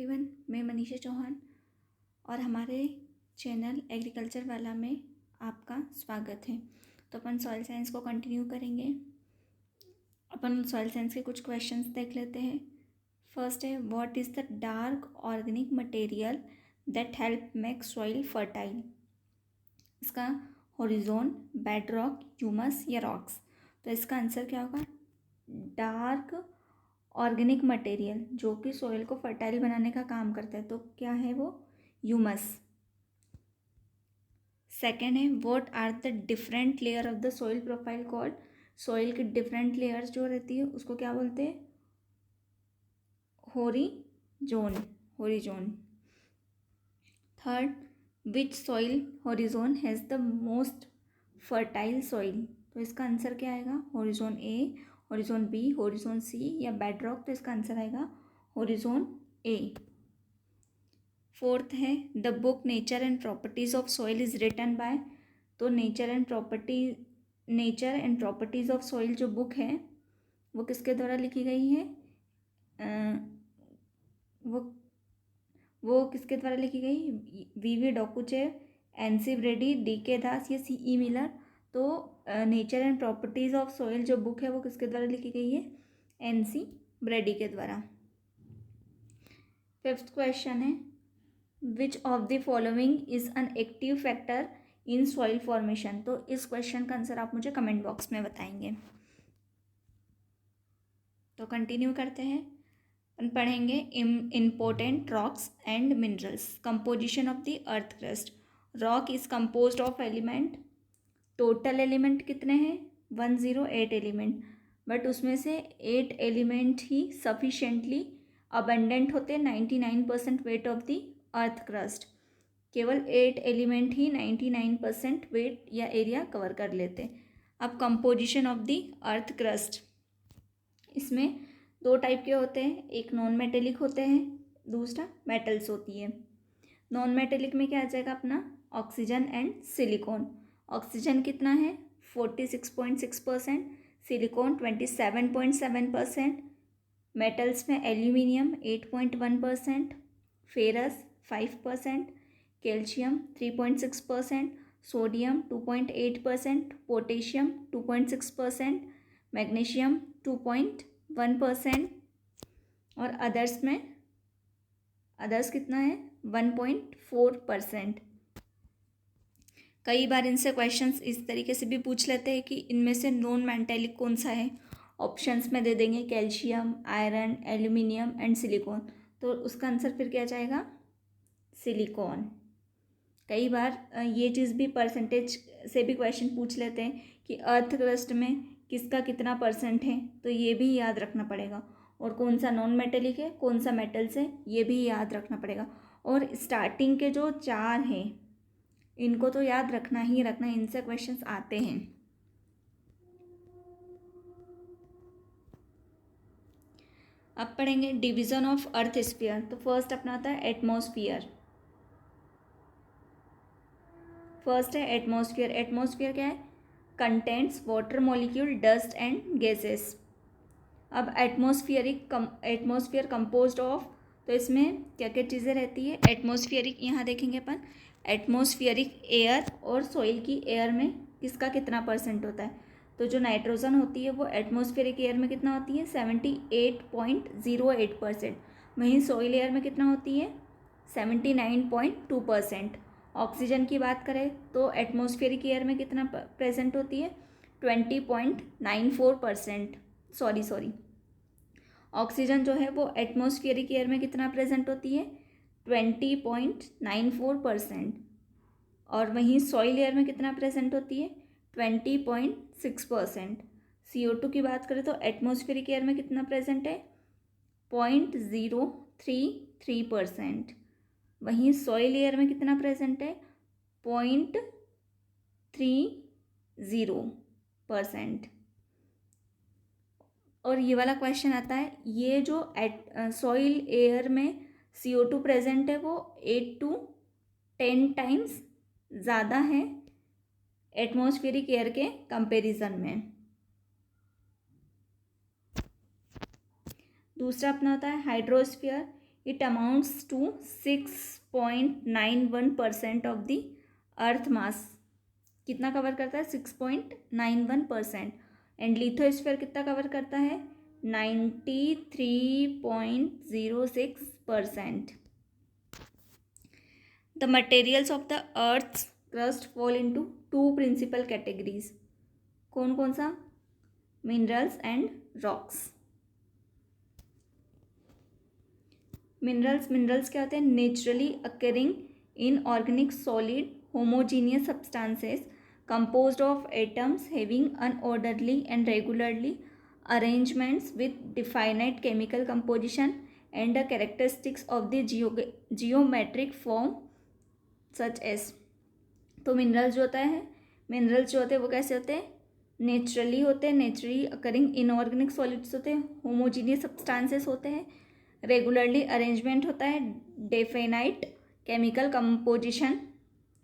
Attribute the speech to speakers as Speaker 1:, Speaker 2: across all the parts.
Speaker 1: Everyone, मैं मनीषा चौहान और हमारे चैनल एग्रीकल्चर वाला में आपका स्वागत है। तो अपन सॉइल साइंस को कंटिन्यू करेंगे। अपन सॉइल साइंस के कुछ क्वेश्चंस देख लेते हैं। फर्स्ट है, what is the dark organic material that help make soil fertile. इसका हॉरिजोन, बेडरॉक, ह्यूमस या रॉक्स। तो इसका आंसर क्या होगा? डार्क ऑर्गेनिक मटेरियल जो कि सॉइल को फर्टाइल बनाने का काम करता है, तो क्या है वो? ह्यूमस। सेकेंड है, what are the different layer of the soil profile called. Soil की डिफरेंट लेयर्स जो रहती है उसको क्या बोलते हैं? Horizon. Third, which soil horizon has the most fertile soil. तो इसका आंसर क्या आएगा? Horizon A, horizon B, horizon C या बेडरॉक। तो इसका आंसर आएगा होरिजोन ए। फोर्थ है, the book nature and properties of soil is written by. तो nature and properties of soil जो बुक है वो किसके द्वारा लिखी गई है? वो किसके द्वारा लिखी गई? V Dokuchaev, N C Brady, D K. Das या सी.ई. मिलर। तो nature and properties of soil जो बुक है वो किसके द्वारा लिखी गई है? एनसी ब्रेडी के द्वारा। फिफ्थ क्वेश्चन है, which of the following is an active factor in soil formation. तो इस क्वेश्चन का आंसर आप मुझे कमेंट बॉक्स में बताएंगे। तो कंटिन्यू करते हैं। पढ़ेंगे important rocks and minerals. Composition of the earth crust. Rock is composed of element. Total element कितने हैं? 108 एलिमेंट, बट उसमें से 8 एलिमेंट ही सफिशेंटली अबंडेंट होते हैं 99% weight of the earth crust. केवल 8 एलिमेंट ही 99% वेट या एरिया कवर कर लेते। अब composition of the earth crust, इसमें दो टाइप के होते हैं, एक नॉन मेटेलिक होते हैं, दूसरा मेटल्स होती है। नॉन मेटेलिक में क्या आ जाएगा अपना? Oxygen and silicon. ऑक्सीजन कितना है? 46.6%, सिलिकॉन 27.7%, मेटल्स में aluminium 8.1%, ferrous 5%, calcium 3.6%, sodium 2.8%, potassium 2.6%, magnesium 2.1% और अदर्स कितना है? 1.4%। कई बार इनसे क्वेश्चंस इस तरीके से भी पूछ लेते हैं कि इनमें से नॉन मेटेलिक कौन सा है। ऑप्शंस में दे देंगे calcium, iron, aluminium and silicon. तो उसका आंसर फिर क्या जाएगा? सिलिकॉन। कई बार ये चीज़ भी परसेंटेज से भी क्वेश्चन पूछ लेते हैं कि अर्थ क्रस्ट में किसका कितना परसेंट है, तो ये भी याद रखना पड़ेगा। और कौन सा नॉन मेटेलिक है, कौन सा मेटल्स है, ये भी याद रखना पड़ेगा। और स्टार्टिंग के जो 4 हैं इनको तो याद रखना ही रखना, इनसे क्वेश्चंस आते हैं। अब पढ़ेंगे डिवीजन ऑफ अर्थ स्फीयर। तो फर्स्ट अपना आता है एटमॉस्फेयर। फर्स्ट है एटमॉस्फेयर। एटमॉस्फेयर क्या है? Contents water molecule, dust and gases. अब एटमॉस्फेयर कंपोज्ड ऑफ, तो इसमें क्या क्या चीज़ें रहती है? एटमॉस्फेरिक, यहाँ देखेंगे अपन, एटमॉस्फेरिक एयर और सॉइल की एयर में किसका कितना परसेंट होता है। तो जो नाइट्रोजन होती है वो एटमॉस्फेरिक एयर में कितना होती है? 78.08%। वहीं सॉइल एयर में कितना होती है? 79.2%। ऑक्सीजन की बात करें तो एटमॉस्फेरिक एयर में कितना प्रेजेंट होती है? 20.94%। सॉरी, ऑक्सीजन जो है वो एटमॉस्फेरिक एयर में कितना प्रेजेंट होती है? 20.94%। और वहीं सॉइल एयर में कितना प्रेजेंट होती है? 20.6%। CO2 की बात करें तो एटमॉस्फेरिक एयर में कितना प्रेजेंट है? 0.033%। वहीं सॉइल एयर में कितना प्रेजेंट है? 0.30%। और ये वाला क्वेश्चन आता है, ये जो सॉइल एयर में CO2 प्रेजेंट है वो 8 to 10 टाइम्स ज़्यादा है एटमॉस्फेरिक एयर के कंपैरिजन में। दूसरा अपना होता है hydrosphere. It amounts to 6.91% of the earth mass. कितना कवर करता है? 6.91%। एंड लिथोस्फीयर कितना कवर करता है? 93.06%। The materials of the earth's crust fall into two principal categories. कौन कौन सा? Minerals and rocks. मिनरल्स क्या होते हैं? Naturally occurring inorganic solid homogeneous substances composed of atoms having unorderly and regularly arrangements with definite chemical composition and the characteristics of the geometric form such as। तो minerals जो होते हैं वो कैसे होते हैं? नेचुरली होते हैं, नेचुरली अकरिंग इनऑर्गेनिक सॉलिड्स होते हैं, होमोजीनियस सब्सटेंसेस होते हैं, रेगुलरली अरेंजमेंट होता है, डेफिनाइट केमिकल कंपोजिशन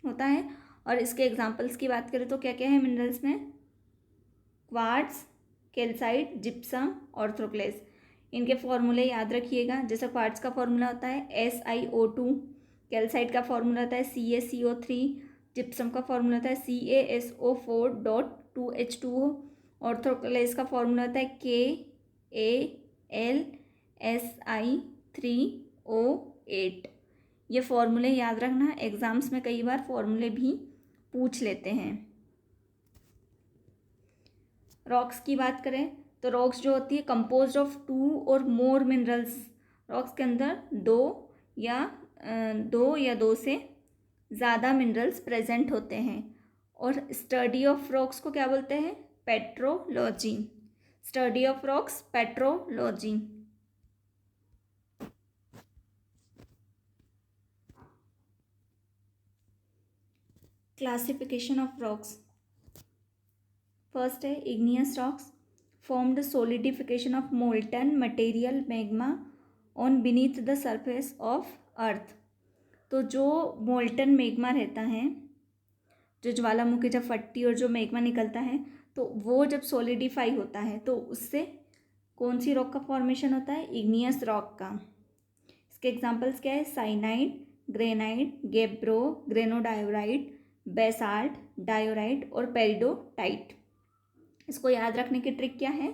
Speaker 1: होता है। और इसके एग्जांपल्स की बात करें तो क्या क्या है मिनरल्स में? Quartz, calcite, gypsum, orthoclase. इनके फॉर्मूले याद रखिएगा। जैसे क्वार्ट्ज का फॉर्मूला होता है SiO2, कैल्साइट का फॉर्मूला होता है CaCO3, जिप्सम का फॉर्मूला होता है CaSO4.2H2O, ऑर्थोक्लेस का फॉर्मूला होता है KAlSi3O8। ये फॉर्मूले याद रखना, एग्जाम्स में कई बार फॉर्मूले भी पूछ लेते हैं। रॉक्स की बात करें तो रॉक्स जो होती है कंपोज्ड ऑफ टू और मोर मिनरल्स। रॉक्स के अंदर दो या दो से ज़्यादा मिनरल्स प्रेजेंट होते हैं। और स्टडी ऑफ रॉक्स को क्या बोलते हैं? Petrology. Study of rocks petrology. Classification of rocks. First है igneous rocks, formed solidification of molten material magma on beneath the surface of earth. तो जो मोल्टन मैग्मा रहता है, जो ज्वालामुखी जब फटती और जो मैग्मा निकलता है, तो वो जब सॉलिडिफाई होता है तो उससे कौन सी रॉक का फॉर्मेशन होता है? इग्नियस रॉक का। इसके एग्जांपल्स क्या है? Cyanide, granite, gabbro, granodiorite, basalt, diorite और पेरिडोटाइट। इसको याद रखने की ट्रिक क्या है?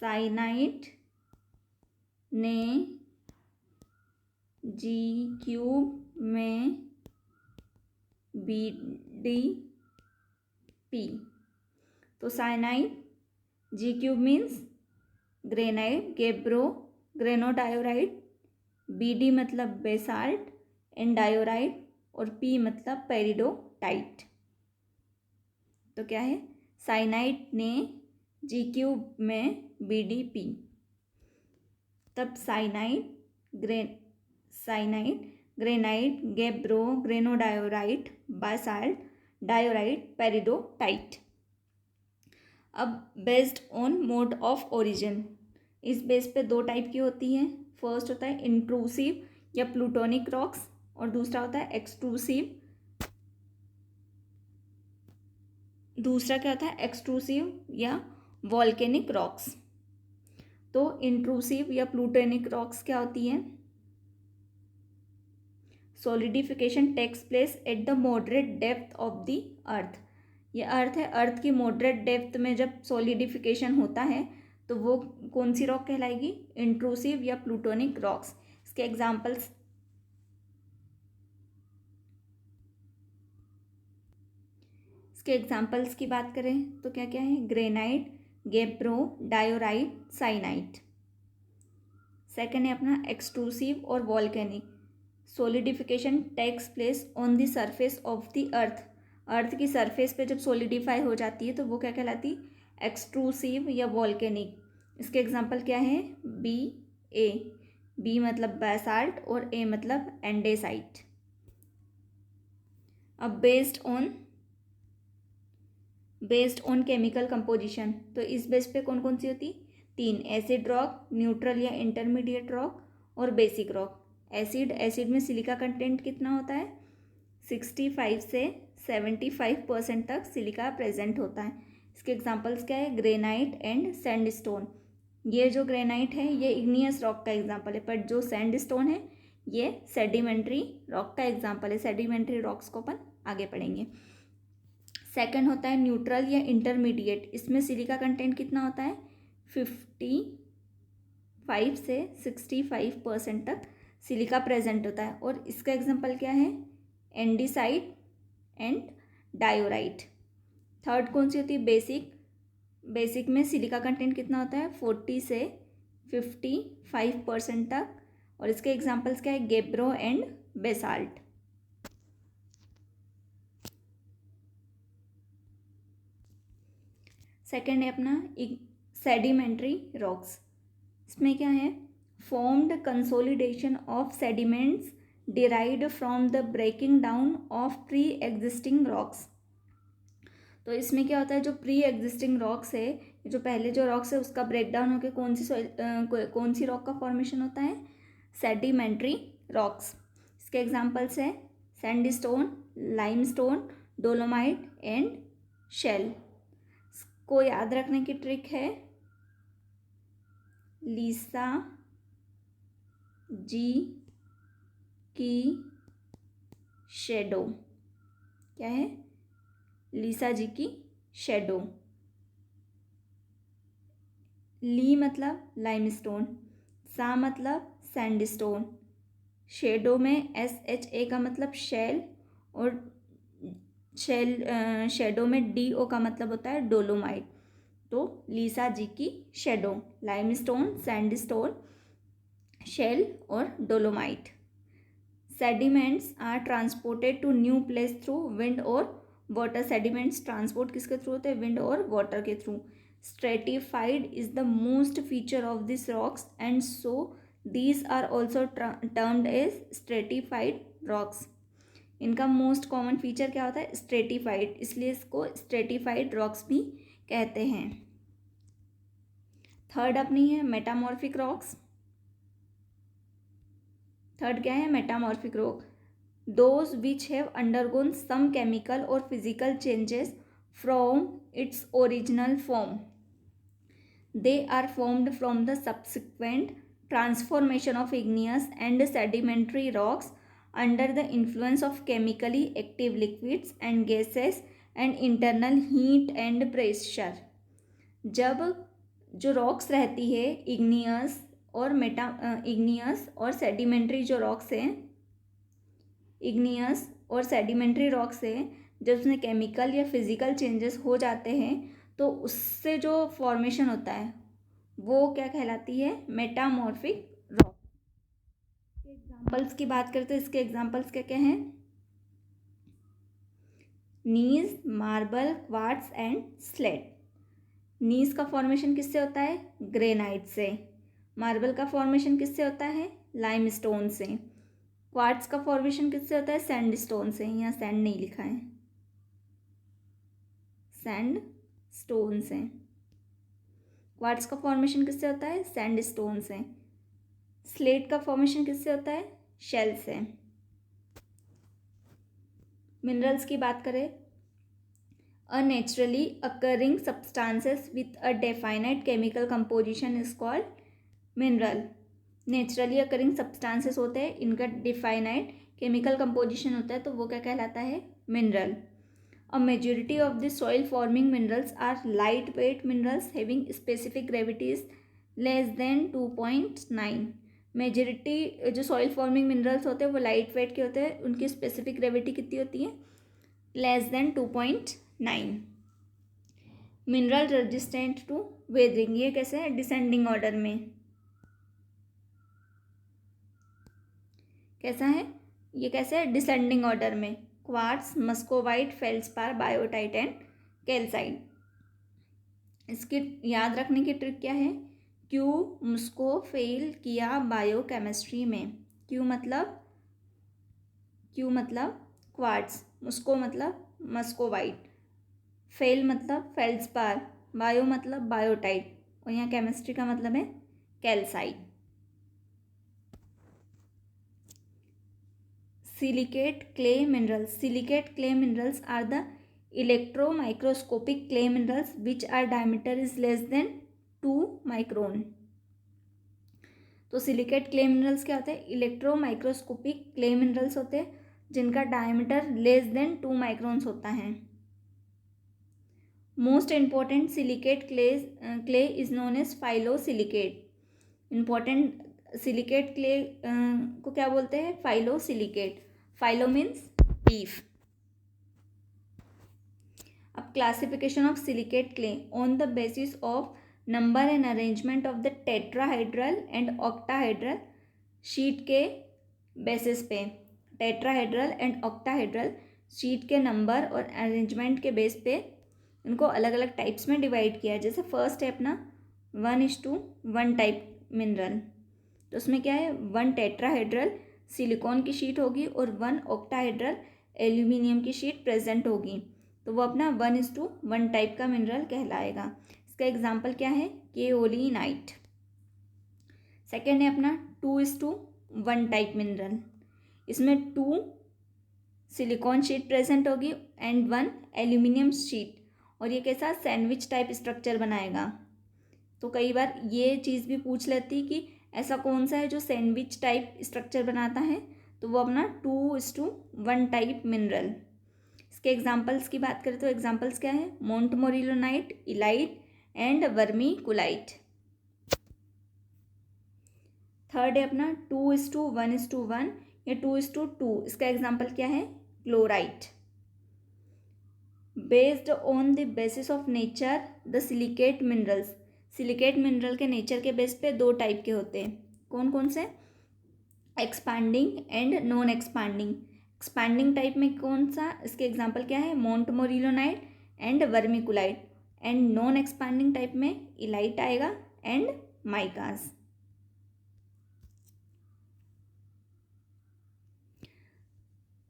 Speaker 1: साइनाइड ने G³ में BDP। तो cyanide G³ means granite, gabbro, granodiorite, BD मतलब बेसाल्ट एंड डायोराइट और P मतलब पेरिडोटाइट। तो क्या है? साइनाइड ने G³ में BDP। तब cyanide, granite, gabbro, granodiorite, basalt, diorite, peridotite. अब based on mode of origin, इस बेस पे दो टाइप की होती हैं। फर्स्ट होता है इंट्रूसिव या प्लूटोनिक रॉक्स और दूसरा होता है एक्सट्रूसिव। दूसरा क्या होता है? एक्सट्रूसिव या वॉल्केनिक रॉक्स। तो इंट्रूसिव या प्लूटोनिक रॉक्स क्या होती हैं? Solidification takes place at the moderate depth of the earth. ये अर्थ है, अर्थ की मॉडरेट डेप्थ में जब सॉलिडिफिकेशन होता है तो वो कौन सी रॉक कहलाएगी? इंट्रूसिव या प्लूटोनिक रॉक्स। इसके एग्जांपल्स की बात करें तो क्या क्या है? Granite, gabbro, diorite, syenite. Second है अपना एक्सट्रूसिव और volcanic. Solidification takes place on the surface of the earth. Earth की सरफेस पे जब सॉलिडिफाई हो जाती है तो वो क्या कहलाती? एक्सट्रूसिव या वॉल्केनिक। इसके एग्जांपल क्या है? बी मतलब बेसाल्ट और ए मतलब एंडेसाइट। अब बेस्ड ऑन केमिकल कंपोजिशन, तो इस बेस पे कौन कौन सी होती? 3, एसिड रॉक, न्यूट्रल या इंटरमीडिएट रॉक और बेसिक रॉक। एसिड में सिलिका कंटेंट कितना होता है? 65 से 75% तक सिलिका प्रेजेंट होता है। इसके एग्जांपल्स क्या है? Granite and sandstone. ये जो ग्रेनाइट है ये इग्नियस रॉक का एग्जाम्पल है, पर जो सैंडस्टोन है ये सेडिमेंट्री रॉक का एग्जाम्पल है। सेडिमेंट्री रॉक्स को अपन आगे पढ़ेंगे। सेकंड होता है न्यूट्रल या इंटरमीडिएट। इसमें सिलिका कंटेंट कितना होता है? 55 से 65% तक सिलिका प्रेजेंट होता है। और इसका एग्जाम्पल क्या है? एंडीसाइट एंड डायोराइट। थर्ड कौन सी होती है? बेसिक। बेसिक में सिलिका कंटेंट कितना होता है? 40 से 55% तक। और इसके एग्जाम्पल्स क्या है? गेब्रो एंड बेसाल्ट। सेकेंड है अपना सेडिमेंट्री रॉक्स। इसमें क्या है? Formed consolidation of sediments derived from the breaking down of pre existing rocks. तो इसमें क्या होता है? जो प्री एग्जिस्टिंग रॉक्स है, जो पहले जो रॉक्स है उसका ब्रेक डाउन होकर कौन सी रॉक का फॉर्मेशन होता है? Sedimentary rocks. इसके एग्जांपल्स है sandstone, limestone, dolomite and shale. को याद रखने की ट्रिक है लीसा जी की शेडो। क्या है? लीसा जी की शेडो। ली मतलब लाइमस्टोन, सा मतलब सैंडस्टोन, शेडो में SHA का मतलब शेल, और शेडो में DO का मतलब होता है डोलोमाइट। तो लीसा जी की शेडो, लाइमस्टोन, सैंडस्टोन, शेल और dolomite. Sediments are transported to new place through wind और वाटर। सेडिमेंट्स ट्रांसपोर्ट किसके थ्रू होते हैं? विंड और वाटर के through. Stratified is the most feature of this rocks and so these are also termed as stratified rocks. इनका most common feature क्या होता है? स्ट्रेटिफाइड, इसलिए इसको स्ट्रेटिफाइड रॉक्स भी कहते हैं। थर्ड अपनी है मेटामॉर्फिक रॉक्स। थर्ड क्या है? Metamorphic rock. Those which have undergone some chemical और physical changes from its original form. They are formed from the subsequent transformation of igneous and sedimentary rocks under the influence of chemically active liquids and gases and internal heat and pressure. जब जो rocks रहती है igneous और sedimentary जो rocks हैं, igneous और sedimentary rocks हैं, जब उसमें केमिकल या फिजिकल चेंजेस हो जाते हैं तो उससे जो फॉर्मेशन होता है वो क्या कहलाती है? Metamorphic rock. एग्जांपल्स की बात करते हैं, इसके एग्जांपल्स क्या क्या हैं? नीज, मार्बल, क्वार्ट्ज एंड स्लेट। नीज का फॉर्मेशन किससे होता है? ग्रेनाइट से। मार्बल का फॉर्मेशन किससे होता है? लाइमस्टोन से। क्वार्ट्ज का फॉर्मेशन किससे होता है? सैंडस्टोन से। यहाँ सैंड नहीं लिखा है, सैंडस्टोन से। क्वार्ट्ज का फॉर्मेशन किससे होता है? सैंडस्टोन से। स्लेट का फॉर्मेशन किससे होता है? शेल से। मिनरल्स की बात करें, a naturally occurring substances with a definite chemical composition is called mineral. Naturally occurring substances होते हैं, इनका डिफाइनाइट केमिकल कंपोजिशन होता है, तो वो क्या कहलाता है? Mineral. A majority of the soil forming minerals are lightweight minerals having specific gravities less than 2.9. Majority जो सॉइल फॉर्मिंग मिनरल्स होते हैं वो लाइट वेट के होते हैं, उनकी स्पेसिफिक ग्रेविटी कितनी होती है? Less than 2.9। Mineral resistant to weathering, ये कैसे है? डिसेंडिंग ऑर्डर में। कैसा है ये? कैसे है? डिसेंडिंग ऑर्डर में। Quartz, muscovite, feldspar, biotite and calcite. इसकी याद रखने की ट्रिक क्या है? क्यू मुस्को फेल किया बायोकेमिस्ट्री में। क्यू मतलब क्वार्ट्स, मुस्को मतलब मस्कोवाइट, फेल मतलब फेल्सपार, बायो मतलब बायोटाइट, और यहाँ केमिस्ट्री का मतलब है calcite. Silicate clay minerals. Silicate clay minerals are the electromicroscopic clay minerals which are diameter is less than 2 micron. तो सिलिकेट क्ले मिनरल्स क्या होते हैं? इलेक्ट्रो माइक्रोस्कोपिक क्ले मिनरल्स होते हैं जिनका डायमीटर लेस देन 2 माइक्रोन्स होता है। Most important silicate clay is known as phyllosilicate. Important silicate clay को क्या बोलते हैं? फाइलोसिलिकेट। Phyllo means leaf. अब classification of silicate clay on the basis of number and arrangement of the tetrahedral and octahedral sheet के basis पे। Tetrahedral and octahedral sheet के number और arrangement के बेस पे इनको अलग अलग टाइप्स में डिवाइड किया है। जैसे फर्स्ट है अपना 1:1 टाइप मिनरल, तो उसमें क्या है? 1 टेट्राहेड्रल सिलिकॉन की शीट होगी और 1 ऑक्टाहेड्रल एल्यूमिनियम की शीट प्रेजेंट होगी, तो वो अपना 1:1 टाइप का मिनरल कहलाएगा। इसका एग्जाम्पल क्या है? केओलिनाइट। सेकेंड है अपना 2:1 टाइप मिनरल, इसमें 2 सिलिकॉन शीट प्रेजेंट होगी एंड 1 एल्यूमिनियम शीट, और ये कैसा? सैंडविच टाइप स्ट्रक्चर बनाएगा। तो कई बार ये चीज़ भी पूछ लेती कि ऐसा कौन सा है जो सैंडविच टाइप स्ट्रक्चर बनाता है, तो वो अपना 2:1 टाइप मिनरल। इसके एग्जाम्पल्स की बात करें तो एग्जाम्पल्स क्या है? Montmorillonite, illite and vermiculite. Third है अपना 2:1:1 या 2:2, इसका एग्जाम्पल क्या है? Chlorite. Based on the basis of nature the silicate minerals, silicate mineral के नेचर के बेस पे 2 टाइप के होते हैं। कौन कौन से? Expanding and non expanding. Expanding type में कौन सा? इसके एग्जाम्पल क्या है? Montmorillonite and vermiculite. And non expanding type में इलाइट आएगा and micas.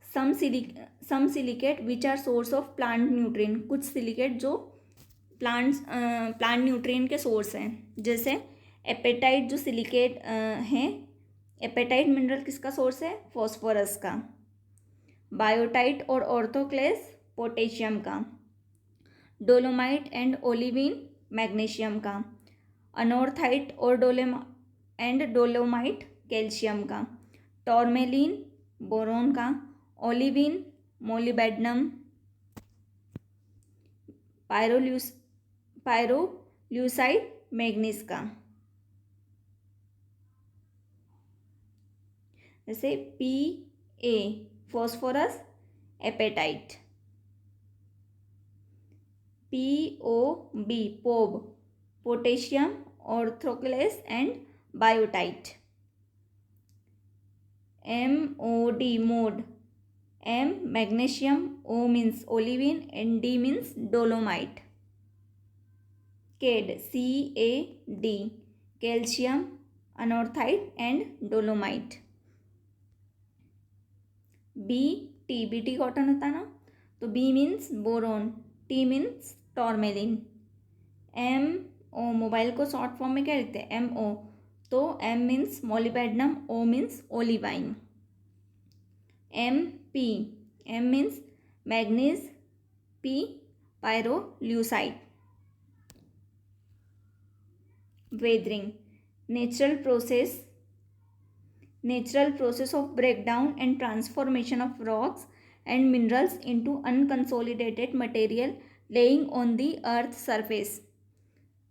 Speaker 1: Some silicate which are source of plant nutrient, कुछ सिलिकेट जो प्लांट न्यूट्रिएंट के सोर्स हैं। जैसे एपेटाइट जो सिलिकेट हैं, एपेटाइट मिनरल किसका सोर्स है? फॉस्फोरस का। बायोटाइट और ऑर्थोक्लेस पोटेशियम का। डोलोमाइट एंड ओलिविन मैग्नीशियम का। अनोर्थाइट और डोलोमाइट कैल्शियम का। टॉर्मेलिन बोरोन का। Olivine molybdenum. पायरोल्यूसाइड मैग्नीज का। जैसे Pa phosphorus apatite. POB pob potassium orthoclase and biotite. MOD mod M magnesium, O means olivine and D means dolomite. CAD CAD calcium, anorthite and dolomite. BT cotton होता ना, तो B means boron, T means tourmaline. MO mobile को short form में क्या लिखते हैं? MO, तो M means molybdenum, O means olivine. M means manganese, P pyrolusite. Weathering natural process of breakdown and transformation of rocks and minerals into unconsolidated material laying on the earth surface.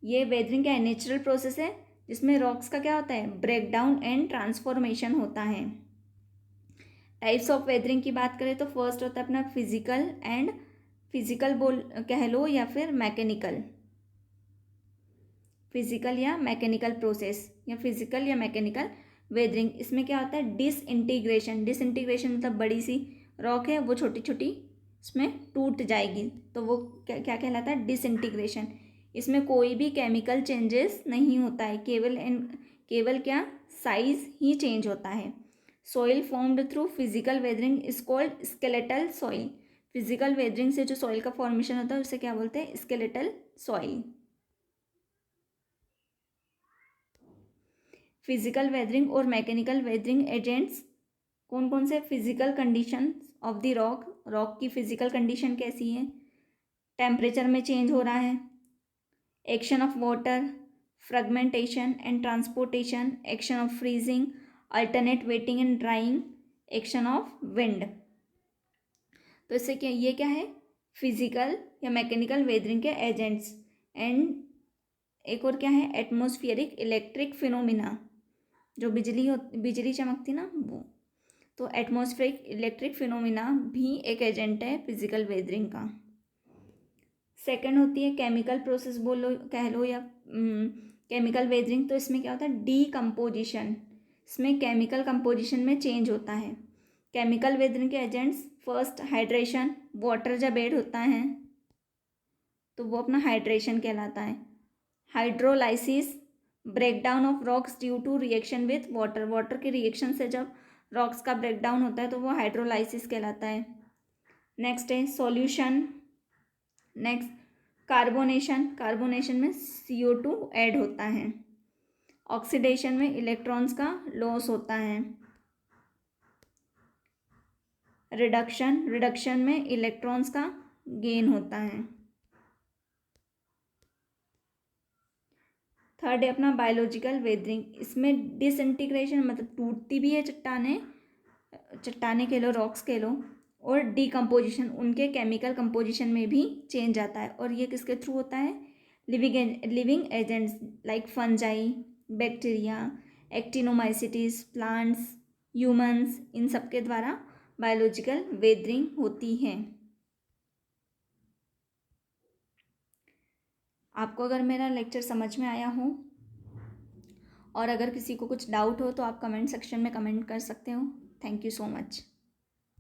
Speaker 1: ये weathering क्या है? Natural process है जिसमें rocks का क्या होता है? Breakdown and transformation होता है। टाइप्स ऑफ वेदरिंग की बात करें तो फर्स्ट होता है अपना फिजिकल बोल कह लो या फिर मैकेनिकल। फिजिकल या मैकेनिकल प्रोसेस या फिजिकल या मैकेनिकल वेदरिंग। इसमें क्या होता है? डिसइंटीग्रेशन मतलब बड़ी सी रॉक है, वो छोटी छोटी इसमें टूट जाएगी, तो वो क्या कहलाता है? डिसइंटीग्रेशन। इसमें कोई भी केमिकल चेंजेस नहीं होता है, केवल क्या? साइज ही चेंज होता है। Soil formed through physical weathering is called skeletal soil. Physical weathering से जो सॉइल का फॉर्मेशन होता है उसे क्या बोलते हैं? Skeletal soil. फिजिकल वेदरिंग और मैकेनिकल वेदरिंग एजेंट्स कौन कौन से? Physical condition of the rock की फिजिकल कंडीशन कैसी है? टेम्परेचर में चेंज हो रहा है, action of water, fragmentation and transportation, action of freezing, alternate wetting and drying, action of wind। तो इससे क्या, ये क्या है, फिजिकल या मैकेनिकल वेदरिंग के एजेंट्स। एंड एक और क्या है, एटमॉस्फेरिक इलेक्ट्रिक फिनोमिना, जो बिजली चमकती ना वो। तो एटमॉस्फेरिक इलेक्ट्रिक फिनोमिना भी एक एजेंट है फिजिकल वेदरिंग का। सेकंड होती है केमिकल प्रोसेस बोलो कह लो या केमिकल वेदरिंग। तो इसमें क्या होता है, डीकम्पोजिशन, इसमें केमिकल कंपोजिशन में चेंज होता है। केमिकल वेदरिंग के एजेंट्स, फर्स्ट हाइड्रेशन, वाटर जब ऐड होता है तो वो अपना हाइड्रेशन कहलाता है। Hydrolysis, breakdown of rocks due to reaction with water, water के रिएक्शन से जब रॉक्स का ब्रेकडाउन होता है तो वो हाइड्रोलाइसिस कहलाता है। नेक्स्ट है सॉल्यूशन। नेक्स्ट कार्बोनेशन, कार्बोनेशन में CO2 ऐड होता है। ऑक्सीडेशन में इलेक्ट्रॉन्स का लॉस होता है। रिडक्शन, रिडक्शन में इलेक्ट्रॉन्स का गेन होता है। थर्ड है अपना बायोलॉजिकल वेदरिंग, इसमें डिसइंटीग्रेशन मतलब टूटती भी है चट्टाने कह लो, रॉक्स कह लो, और डीकम्पोजिशन उनके केमिकल कंपोजिशन में भी चेंज आता है। और ये किसके थ्रू होता है, living agents like fungi, bacteria, actinomycetes, plants, humans, इन सब के द्वारा बायोलॉजिकल वेदरिंग होती है। आपको अगर मेरा लेक्चर समझ में आया हो और अगर किसी को कुछ डाउट हो तो आप कमेंट सेक्शन में कमेंट कर सकते हो। Thank you so much.